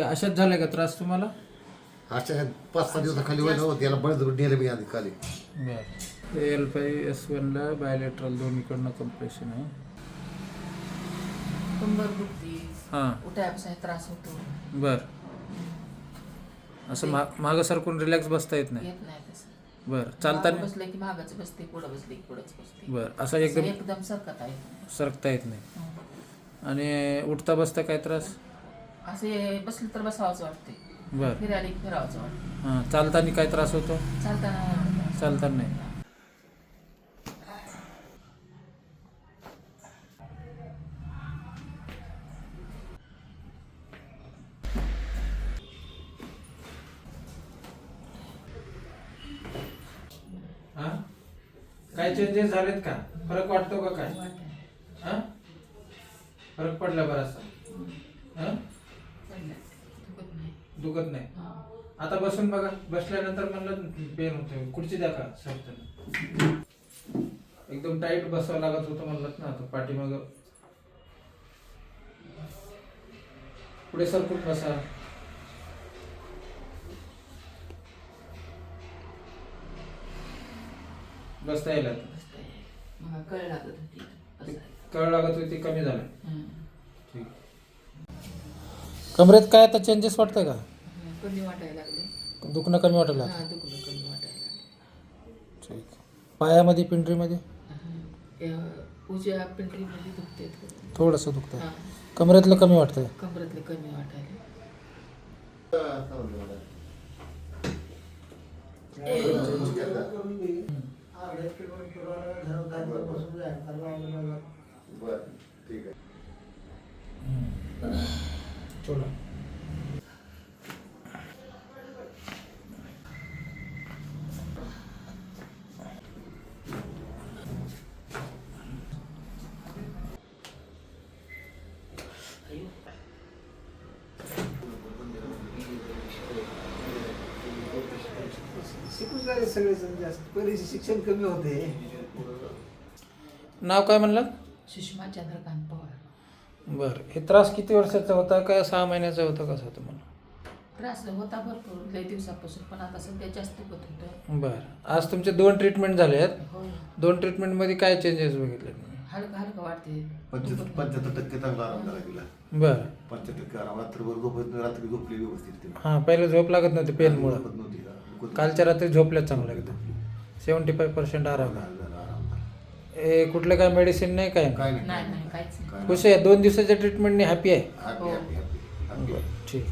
अशाच झालाय का त्रास तुम्हाला? अशा 5-6 दिवसाखाली व्हायला होतं, याला बळजबरी नेलं मी आधी खाली. बरं. L5S1ला बायलेटरल दोन्हीकडनं कम्प्रेशन आहे. कंबर दुखती, हां. उठायपासून त्रास होतो. बरं. असं मागं सरकून रिलॅक्स बसता येत नाही. येत नाही तसं. बरं. चालताना बसले की मागच बसते, पुढं बसले की पुढंच बसते. बरं. असं एकदम एकदम सरकत आहे. सरकता येत नाही. हं. आणि उठता बसता काय त्रास? असे बसले तर बसावंच वाटते, बरं. फिरायला की फिरावंच वाटते. हां. चालताना काय त्रास होतो? चालताना नाही वाटत. चालताना नाही. हां. काय चेंजेस झालेत का? फरक वाटतो का काय? वाटतं. हां. फरक पडला बराचसा. हां. पडलं. दुखत नाही. दुखत नाही. हां. आता बसून बघा. बसल्यानंतर म्हणलं पेन होतोय. खुर्ची द्या का सरकताना. एकदम टाईट बसावं लागत होतं म्हणलं ना. आता पाठीमागं पुढे सरकून बसा. बसता येईल आता. बसते. मग कळ लागत होती बसायला. कळ लागत होती कमी झालं. हं. ठीक. कमरेत काय आता चेंजेस वाटतंय का? कमी वाटायला लागले. दुखणं कमी वाटायला लागलं? हां, दुखणं कमी वाटायला लागले. ठीक. पायामध्ये पिंडरीमध्ये उजव्या पिंडरीमध्ये दुखते थोडंसं दुखतंय. हां. कमरेतलं कमी वाटतंय. कमरेतलं कमी वाटायला. बरं, ठीक आहे. थोडं. शिकून झाले सगळे जास्त. पहिले शिक्षण कमी होते. नाव काय म्हणलं? सुषमा चंद्रकांत पवार. बरं. हे त्रास किती वर्षाचा होता का 6 महिन्याचा होता कसा तुम्हाला? त्रास होता भरपूर लय दिवसापासून, पण आता सध्या जास्त होत होतं. बरं. आज तुमचे 2 ट्रीटमेंट झाले आहेत. हो. 2 ट्रीटमेंटमध्ये काय चेंजेस बघितले तुम्ही? हलकं हलकं वाटते. 75% चांगला आराम झाला तिला. बरं. 75% आराम. रात्रभर झोपत नाही, रात्री झोपली व्यवस्थित ती. हां. पहिलं झोप लागत नव्हती पेनमुळं. झोपत नव्हती तिला. दुखत कालच्या रात्री झोपल्याच चांगलं एकदम. 75% आराम आहे. झाला, आराम झाला. हे कुठलं काय मेडिसिन नाही काय? काय नाही, नाही नाही काहीच नाही. काय खुश आहे? 2 दिवसाच्या ट्रीटमेंटने हॅपी आहे? Happy happy happy happy. ठीक.